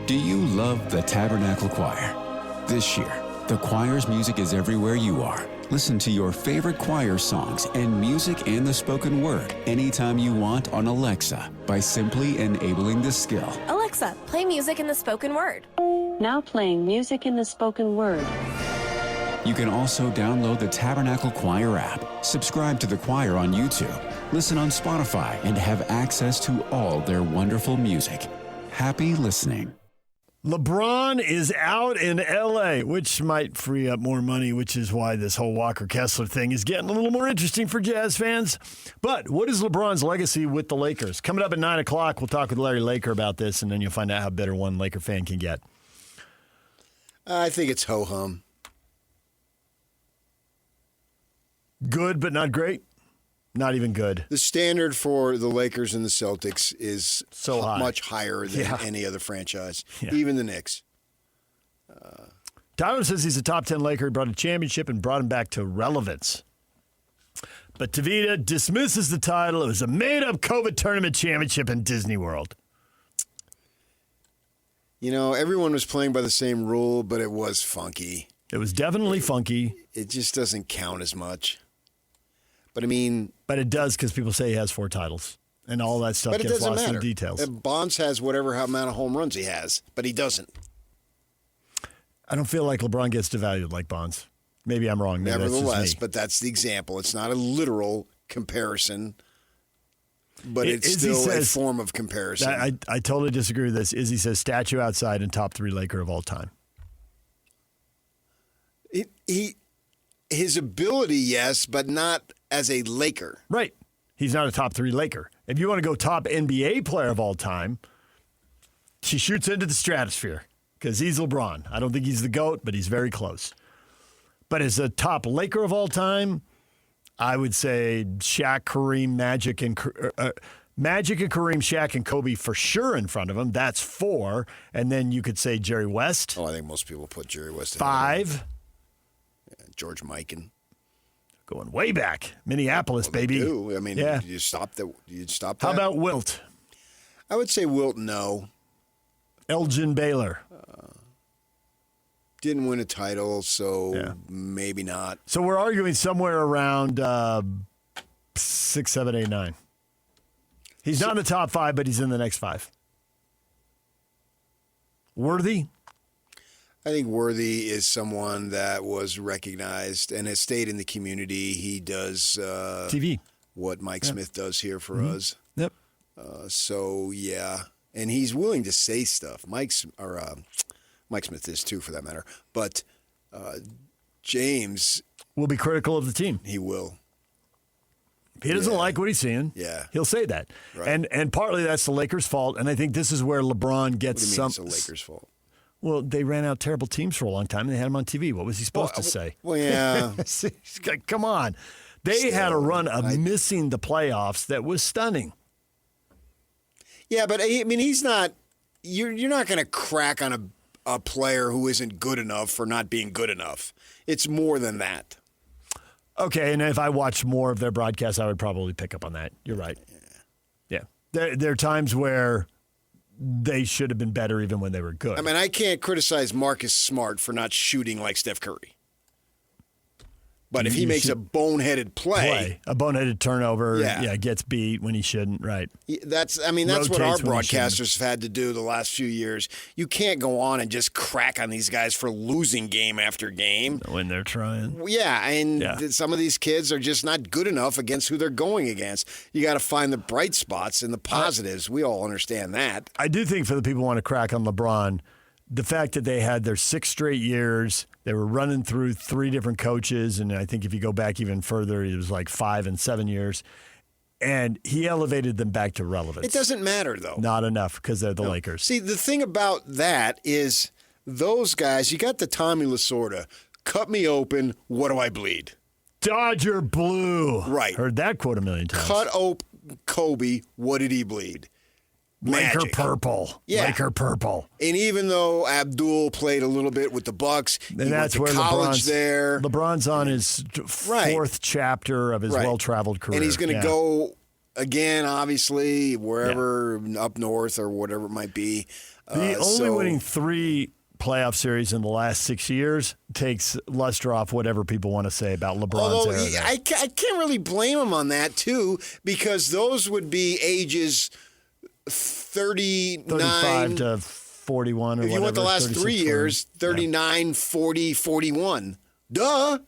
Do you love the Tabernacle Choir? This year, the choir's music is everywhere you are. Listen to your favorite choir songs and music and the spoken word anytime you want on Alexa by simply enabling the skill. Alexa, play music in the spoken word. Now playing music in the spoken word. You can also download the Tabernacle Choir app, subscribe to the choir on YouTube, listen on Spotify, and have access to all their wonderful music. Happy listening. LeBron is out in L.A., which might free up more money, which is why this whole Walker Kessler thing is getting a little more interesting for Jazz fans. But what is LeBron's legacy with the Lakers? Coming up at 9 o'clock, we'll talk with Larry Laker about this, and then you'll find out how bitter one Laker fan can get. I think it's ho-hum. Good, but not great? Not even good. The standard for the Lakers and the Celtics is so high. Much higher than any other franchise, even the Knicks. Tyler says he's a top 10 Laker. He brought a championship and brought him back to relevance. But Tavita dismisses the title. It was a made-up COVID tournament championship in Disney World. You know, everyone was playing by the same rule, but it was funky. It was definitely funky. It just doesn't count as much. But I mean... But it does because people say he has 4 titles. And all that stuff gets lost in the details. Bonds has whatever amount of home runs he has, but he doesn't. I don't feel like LeBron gets devalued like Bonds. Maybe I'm wrong. Maybe Nevertheless, but that's the example. It's not a literal comparison, but it's still a form of comparison. I totally disagree with this. Izzy says statue outside and top 3 Laker of all time. His ability, yes, but not as a Laker. Right. He's not a top 3 Laker. If you want to go top NBA player of all time, she shoots into the stratosphere because he's LeBron. I don't think he's the GOAT, but he's very close. But as a top Laker of all time, I would say Shaq, Kareem, Magic, and Kareem, Shaq, and Kobe for sure in front of him. That's 4. And then you could say Jerry West. Oh, I think most people put Jerry West at 5. George Mikan. Going way back. Minneapolis, baby. I mean, you stop that. How about Wilt? I would say Wilt, no. Elgin Baylor. Didn't win a title, so maybe not. So we're arguing somewhere around 6, 7, 8, 9. He's not in the top 5, but he's in the next 5. Worthy? I think Worthy is someone that was recognized and has stayed in the community. He does TV. What Mike Smith does here for us. Yep. So, yeah. And he's willing to say stuff. Mike Smith is too, for that matter. But James will be critical of the team. He will. If he doesn't like what he's seeing, he'll say that. Right. And partly that's the Lakers' fault. And I think this is where LeBron gets what do you mean it's the Lakers' fault? Well, they ran out terrible teams for a long time, and they had him on TV. What was he supposed to say? Well, yeah. Come on. They had a run of missing the playoffs that was stunning. Yeah, but, I mean, he's not – you're not going to crack on a player who isn't good enough for not being good enough. It's more than that. Okay, and if I watched more of their broadcasts, I would probably pick up on that. You're right. Yeah. There are times where – they should have been better even when they were good. I mean, I can't criticize Marcus Smart for not shooting like Steph Curry. But if he makes a boneheaded play, a boneheaded turnover, gets beat when he shouldn't, right? That's what our broadcasters have had to do the last few years. You can't go on and just crack on these guys for losing game after game when they're trying. Yeah, and some of these kids are just not good enough against who they're going against. You got to find the bright spots and the positives. We all understand that. I do think for the people who want to crack on LeBron, the fact that they had their 6 straight years, they were running through 3 different coaches, and I think if you go back even further, it was like 5 and 7 years, and he elevated them back to relevance. It doesn't matter, though. Not enough because they're the Lakers. See, the thing about that is those guys, you got the Tommy Lasorda, cut me open, what do I bleed? Dodger blue. Right. Heard that quote a million times. Cut open Kobe, what did he bleed? Laker purple. Yeah. Laker purple. And even though Abdul played a little bit with the Bucks, he went to college there. LeBron's on his 4th chapter of his well-traveled career. And he's going to go again, obviously, wherever up north or whatever it might be. The only winning 3 playoff series in the last 6 years takes luster off whatever people want to say about LeBron's era. There. I can't really blame him on that, too, because those would be ages 35 to 41 or whatever. If you want the last 3 years, 39, 40, 41. Duh.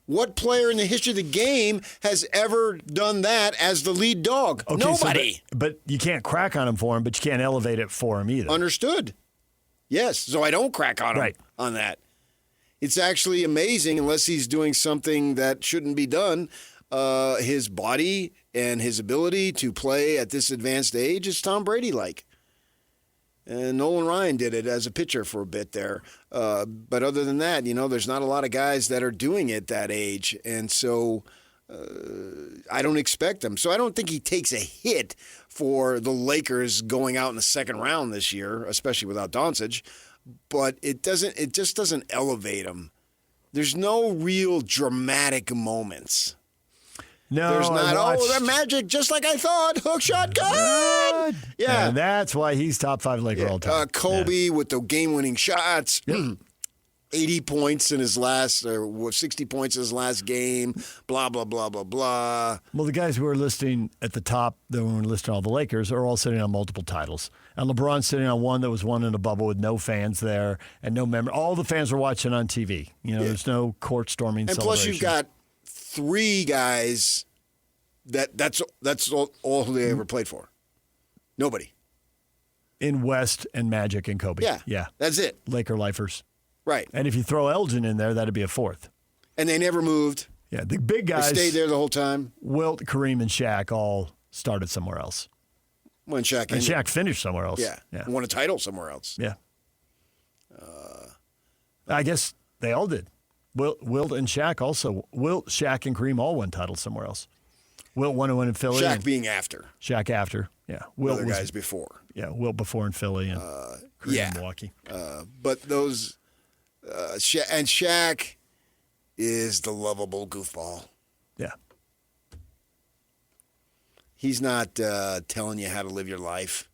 What player in the history of the game has ever done that as the lead dog? Okay, Nobody. But you can't crack on him for him, but you can't elevate it for him either. Understood. Yes, so I don't crack on him on that. It's actually amazing, unless he's doing something that shouldn't be done. His body and his ability to play at this advanced age is Tom Brady-like. And Nolan Ryan did it as a pitcher for a bit there. But other than that, there's not a lot of guys that are doing it that age. And so I don't expect them. So I don't think he takes a hit for the Lakers going out in the second round this year, especially without Doncic. But it just doesn't elevate him. There's no real dramatic moments. No, there's not. That Magic, just like I thought. Hook shot, good. Yeah, and that's why he's top 5 Laker all time. Kobe with the game-winning shots. Yep. 80 points in his last, or 60 points in his last game. Blah blah blah blah blah. Well, the guys who are listing at the top, that when we're listing all the Lakers, are all sitting on multiple titles. And LeBron's sitting on one that was won in a bubble with no fans there and no memory. All the fans were watching on TV. There's no court storming. And plus, you've got 3 guys that's all who they ever played for. Nobody. In West and Magic and Kobe. Yeah. That's it. Laker lifers. Right. And if you throw Elgin in there, that'd be a 4th. And they never moved. Yeah, the big guys they stayed there the whole time. Wilt, Kareem, and Shaq all started somewhere else. When Shaq finished somewhere else. Yeah. Won a title somewhere else. Yeah. I guess they all did. Wilt and Shaq also. Wilt, Shaq, and Kareem all won titles somewhere else. Wilt won one in Philly. Shaq being after. Shaq after. Yeah. Wilt other guys before. Yeah. Wilt before in Philly and Kareem in Milwaukee. But those and Shaq is the lovable goofball. Yeah. He's not telling you how to live your life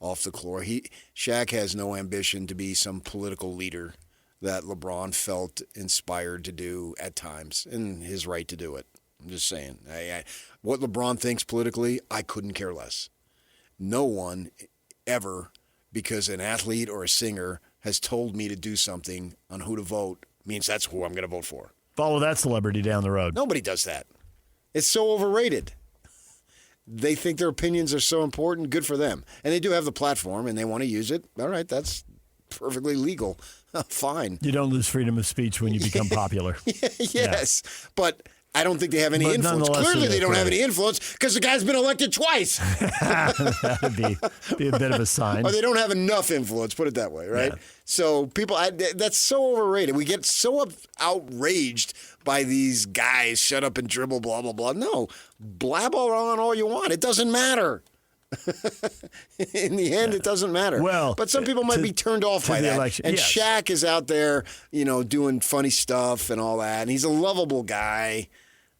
off the floor. Shaq has no ambition to be some political leader that LeBron felt inspired to do at times, and his right to do it. I'm just saying. What LeBron thinks politically, I couldn't care less. No one ever, because an athlete or a singer has told me to do something on who to vote, means that's who I'm going to vote for. Follow that celebrity down the road. Nobody does that. It's so overrated. They think their opinions are so important. Good for them. And they do have the platform, and they want to use it. All right, that's perfectly legal. Fine. You don't lose freedom of speech when you become popular. Yes, but I don't think they have any influence. Clearly, they don't have any influence because the guy's been elected twice. That would be a bit of a sign. Or they don't have enough influence, put it that way, right? Yeah. So people, that's so overrated. We get so outraged by these guys, shut up and dribble, blah, blah, blah. No, blab on all you want. It doesn't matter. In the end, it doesn't matter. Well, but some people might be turned off by that. Election. And yes. Shaq is out there, doing funny stuff and all that. And he's a lovable guy.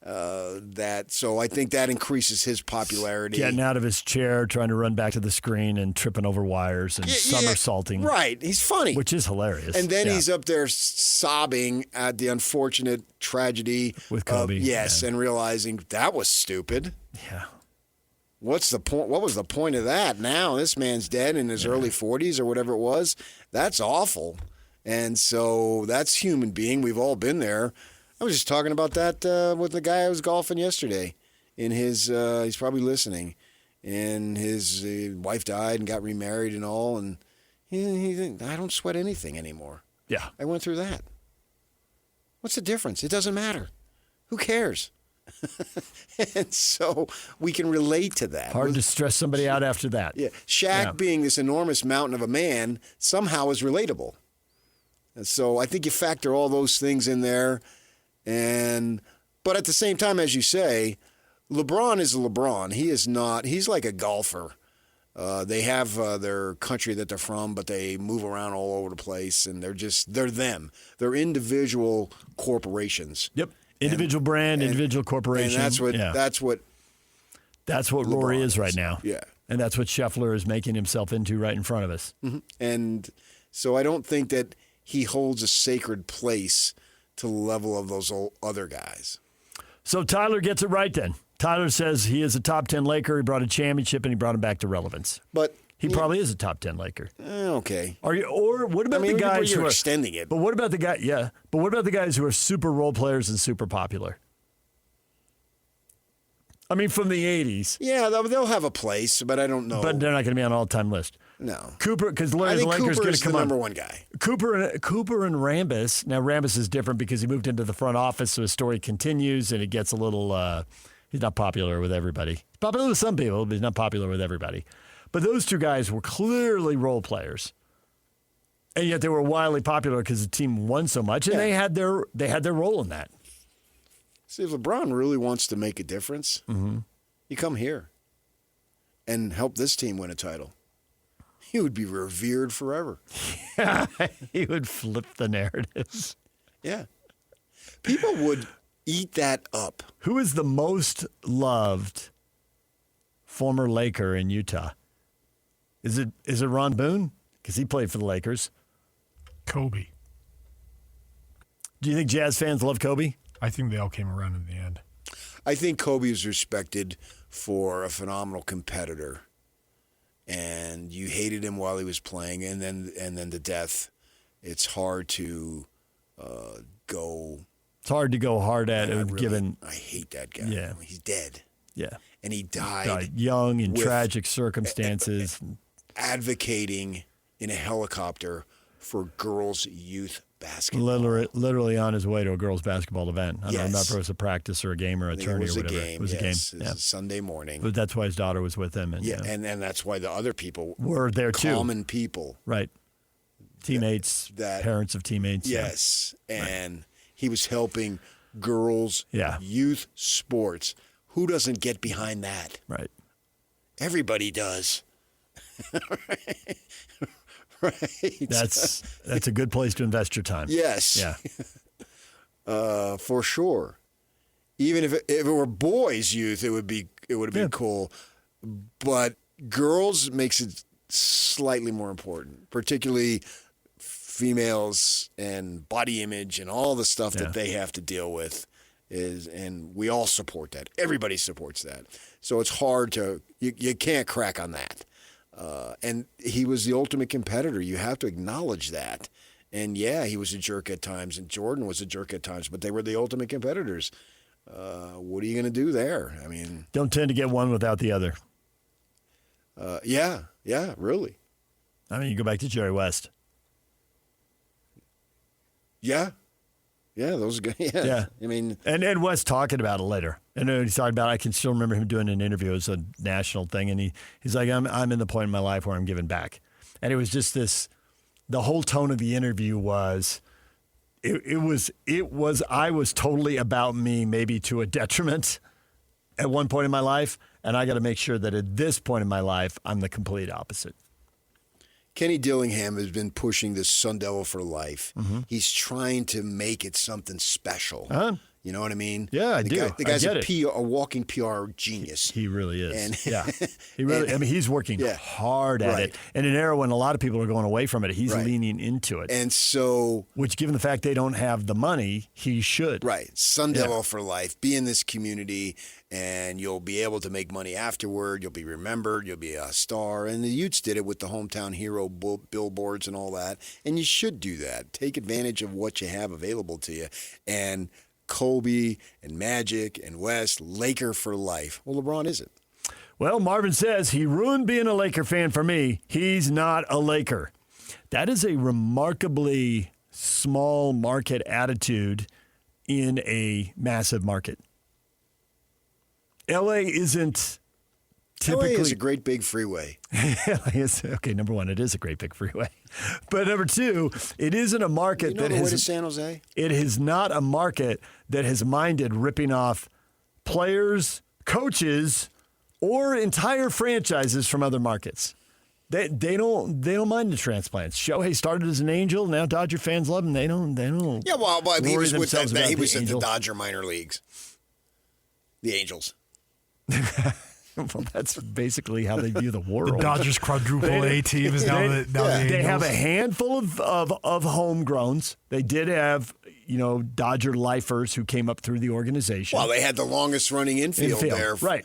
So I think that increases his popularity. Getting out of his chair, trying to run back to the screen and tripping over wires and somersaulting. Right. He's funny. Which is hilarious. And then he's up there sobbing at the unfortunate tragedy. With Kobe. And realizing that was stupid. Yeah. What's the point? What was the point of that? Now this man's dead in his early 40s or whatever it was. That's awful. And so that's human being. We've all been there. I was just talking about that with the guy I was golfing yesterday. He's probably listening. And his wife died and got remarried and all. And I don't sweat anything anymore. Yeah. I went through that. What's the difference? It doesn't matter. Who cares? And so we can relate to that. Hard to stress somebody out after that. Yeah. Shaq being this enormous mountain of a man somehow is relatable. And so I think you factor all those things in there. But at the same time, as you say, LeBron is LeBron. He is not. He's like a golfer. They have their country that they're from, but they move around all over the place, and they're them. They're individual corporations. Yep. Individual brand, individual corporation. And that's what Rory LeBron is right now. Yeah. And that's what Scheffler is making himself into right in front of us. Mm-hmm. And so I don't think that he holds a sacred place to the level of those other guys. So Tyler gets it right then. Tyler says he is a top 10 Laker. He brought a championship, and he brought him back to relevance. But he probably is a top 10 Laker. Okay. Or what about the guys who are extending it? But what about the guy? Yeah. But what about the guys who are super role players and super popular? I mean, from the 80s. Yeah, they'll have a place, but I don't know. But they're not going to be on an all-time list. No. Cooper, because the Lakers going to come the on. number one guy. Cooper and Rambis. Now, Rambis is different because he moved into the front office, so his story continues, and it gets a little he's not popular with everybody. He's popular with some people, but he's not popular with everybody. But those two guys were clearly role players. And yet they were wildly popular because the team won so much, and they had their role in that. See, if LeBron really wants to make a difference, you come here and help this team win a title. He would be revered forever. He would flip the narratives. Yeah. People would eat that up. Who is the most loved former Laker in Utah? Is it Ron Boone? Because he played for the Lakers. Kobe. Do you think Jazz fans love Kobe? I think they all came around in the end. I think Kobe is respected for a phenomenal competitor. And you hated him while he was playing, and then the death. It's hard to go. It's hard to go hard at it, given. I hate that guy. Yeah. He's dead. Yeah. And he died young in tragic circumstances. Advocating in a helicopter for girls' youth basketball. Literally on his way to a girls' basketball event. I don't know if it was a practice or a game or a tourney or whatever. It was a game. It was a Sunday morning. But that's why his daughter was with him. And, and that's why the other people were there too. Common people. Right. Teammates, parents of teammates. Yes. And he was helping girls' youth sports. Who doesn't get behind that? Right. Everybody does. Right. That's a good place to invest your time. Yes. Yeah. For sure. Even if it were boys' youth, it would have been cool. But girls makes it slightly more important, particularly females and body image and all the stuff that they have to deal with. And we all support that. Everybody supports that. So it's hard to you can't crack on that. And he was the ultimate competitor. You have to acknowledge that. And he was a jerk at times, and Jordan was a jerk at times, but they were the ultimate competitors. What are you going to do there? I mean, don't tend to get one without the other. Yeah, really. I mean, you go back to Jerry West. Yeah, those guys. Yeah. I mean, and West talking about it later. And he's talking about. I can still remember him doing an interview. It was a national thing, and he's like, "I'm in the point in my life where I'm giving back." And it was just this. The whole tone of the interview was, it was. I was totally about me, maybe to a detriment, at one point in my life, and I got to make sure that at this point in my life, I'm the complete opposite. Kenny Dillingham has been pushing this Sun Devil for life. Mm-hmm. He's trying to make it something special. You know what I mean? Yeah, I do. The guy's a walking PR genius. He really is. He really. I mean, he's working hard at it. And in an era when a lot of people are going away from it, he's leaning into it. And so, which, given the fact they don't have the money, he should. Right, Sun Devil for life. Be in this community, and you'll be able to make money afterward. You'll be remembered. You'll be a star. And the Utes did it with the hometown hero billboards and all that. And you should do that. Take advantage of what you have available to you. And Kobe and Magic and West, Laker for life. Well, LeBron isn't. Well, Marvin says he ruined being a Laker fan for me. He's not a Laker. That is a remarkably small market attitude in a massive market. LA isn't typically. LA is a great big freeway. Okay, number one, it is a great big freeway. But number two, it isn't a market that has. To San Jose? It is not a market that has minded ripping off players, coaches, or entire franchises from other markets. They don't mind the transplants. Shohei started as an Angel. Now Dodger fans love him. They don't. Yeah, well, he was with that. He was in the Angels. Dodger minor leagues. The Angels. Well, that's basically how they view the world. The Dodgers quadruple A team is now the Angels. They have a handful of homegrowns. They did have, Dodger lifers who came up through the organization. Well, they had the longest running infield there. Right.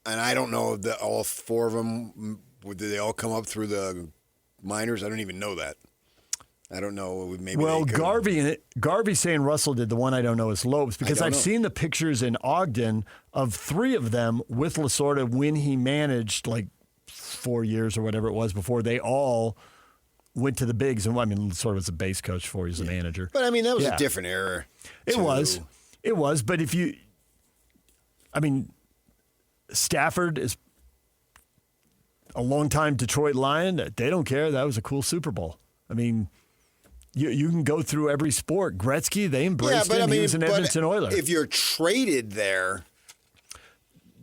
And I don't know if all four of them, did they all come up through the minors? I don't even know that. I don't know. Maybe. Well, Garvey's saying Russell did. The one I don't know is Lopes, because I've seen the pictures in Ogden of three of them with Lasorda when he managed 4 years or whatever it was before they all went to the bigs. And Lasorda was a base coach before he was a manager. But that was a different era. It was. But Stafford is a longtime Detroit Lion. They don't care. That was a cool Super Bowl. You can go through every sport. Gretzky, they embraced him. He was an Edmonton Oiler. If you're traded there,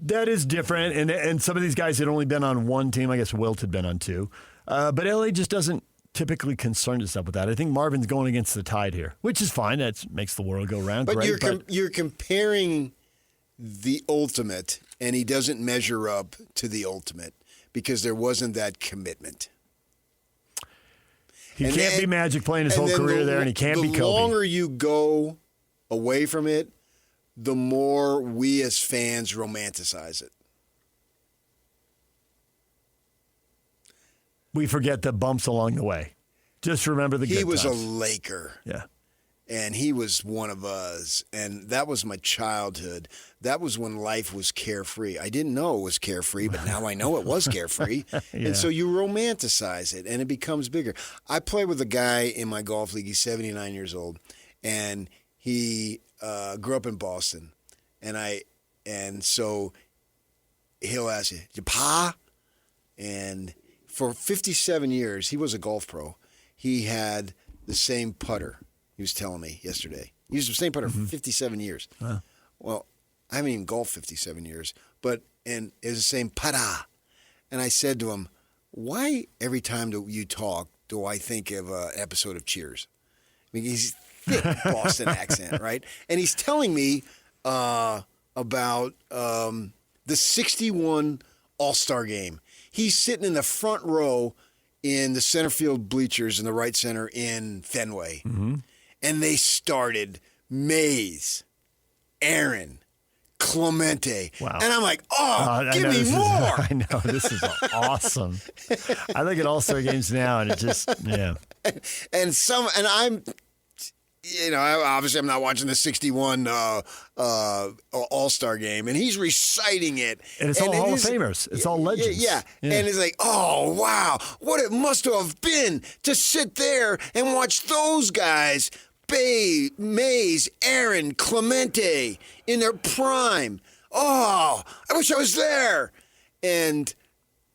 that is different. And some of these guys had only been on one team. I guess Wilt had been on two. But LA just doesn't typically concern itself with that. I think Marvin's going against the tide here, which is fine. That makes the world go round. But great, you're comparing the ultimate, and he doesn't measure up to the ultimate because there wasn't that commitment. He can't be Magic playing his whole career there, and he can't be Kobe. The longer you go away from it, the more we as fans romanticize it. We forget the bumps along the way. Just remember the good times. He was a Laker. Yeah. And he was one of us. And that was my childhood. That was when life was carefree. I didn't know it was carefree, but now I know it was carefree. Yeah. And so you romanticize it, and it becomes bigger. I play with a guy in my golf league. He's 79 years old, and he grew up in Boston. And so he'll ask you, "Your pa?" And for 57 years, he was a golf pro. He had the same putter. He was telling me yesterday. He used the same putter for 57 years. Wow. Well, I haven't even golfed 57 years, and it was the same putter. And I said to him, "Why every time that you talk do I think of an episode of Cheers?" He's thick Boston accent, right? And he's telling me about the 61 All-Star game. He's sitting in the front row in the center field bleachers in the right center in Fenway. Mm-hmm. And they started Mays, Aaron, Clemente. Wow. And I'm like, give me more. I know. This is awesome. I look at All-Star games now, and it just, yeah. And I'm, obviously I'm not watching the 61 All-Star game, and he's reciting it. And it's all Hall of Famers. It's all legends. Yeah. And it's like, oh, wow, what it must have been to sit there and watch those guys, Bay, Mays, Aaron, Clemente, in their prime. Oh, I wish I was there. And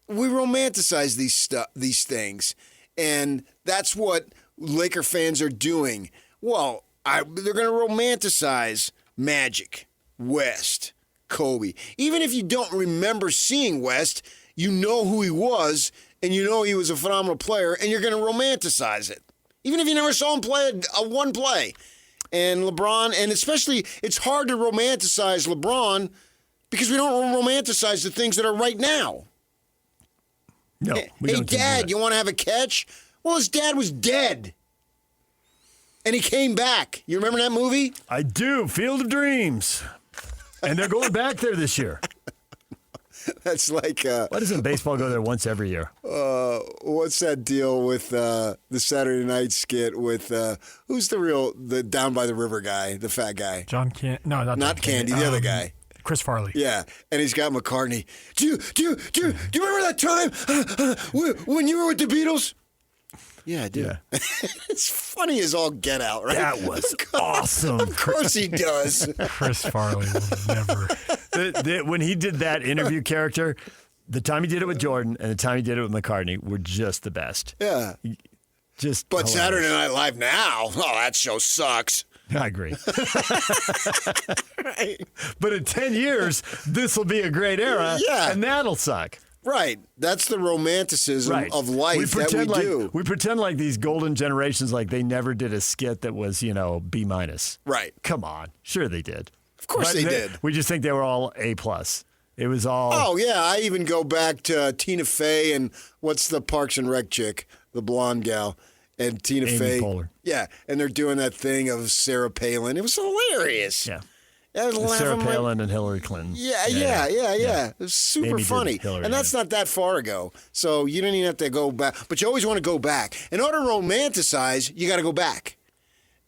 we romanticize these things, and that's what Laker fans are doing. Well, they're going to romanticize Magic, West, Kobe. Even if you don't remember seeing West, you know who he was, and you know he was a phenomenal player, and you're going to romanticize it. Even if you never saw him play one play. And LeBron, and especially, it's hard to romanticize LeBron because we don't romanticize the things that are right now. No, hey, Dad, you want to have a catch? Well, his dad was dead. And he came back. You remember that movie? I do. Field of Dreams. And they're going back there this year. That's like... Why doesn't baseball go there once every year? What's that deal with the Saturday night skit with... who's the down by the river guy, the fat guy? John Candy. No, not Candy, the other guy. Chris Farley. Yeah, and he's got McCartney. Do you remember that time when you were with the Beatles? Yeah, I do. Yeah. It's funny as all get out, right? That was awesome. Of course he does. Chris Farley will never. When he did that interview character, the time he did it with Jordan and the time he did it with McCartney were just the best. Yeah. But hilarious. Saturday Night Live now, that show sucks. I agree. Right. But in 10 years, this will be a great era, and that'll suck. Right. That's the romanticism of life that we do. We pretend like these golden generations, like they never did a skit that was, B-. Right. Come on. Sure they did. Of course they did. We just think they were all A+. It was all. Oh, yeah. I even go back to Tina Fey and what's the Parks and Rec chick, the blonde gal, and Tina Amy Fey. Poehler. Yeah, and they're doing that thing of Sarah Palin. It was hilarious. Yeah. I was laughing Sarah my- Palin and Hillary Clinton. Yeah. It was super Amy did funny. Hillary, And that's not that far ago. So you don't even have to go back. But you always want to go back. In order to romanticize, you got to go back.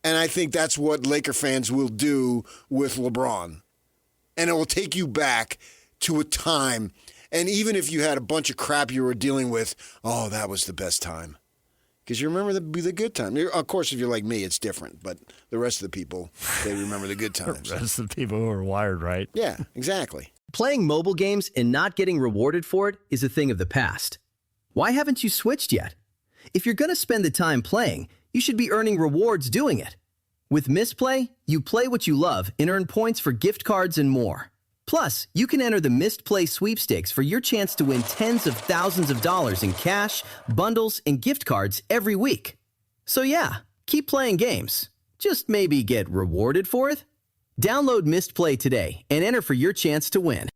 And I think that's what Laker fans will do with LeBron. And it will take you back to a time. And even if you had a bunch of crap you were dealing with, oh, that was the best time. Because you remember the good time. Of course, if you're like me, it's different. But the rest of the people, they remember the good times. The rest of the people who are wired right. Yeah, exactly. Playing mobile games and not getting rewarded for it is a thing of the past. Why haven't you switched yet? If you're going to spend the time playing, you should be earning rewards doing it. With Misplay, you play what you love and earn points for gift cards and more. Plus, you can enter the Missed Play sweepstakes for your chance to win tens of thousands of dollars in cash, bundles, and gift cards every week. So yeah, keep playing games. Just maybe get rewarded for it? Download Missed Play today and enter for your chance to win.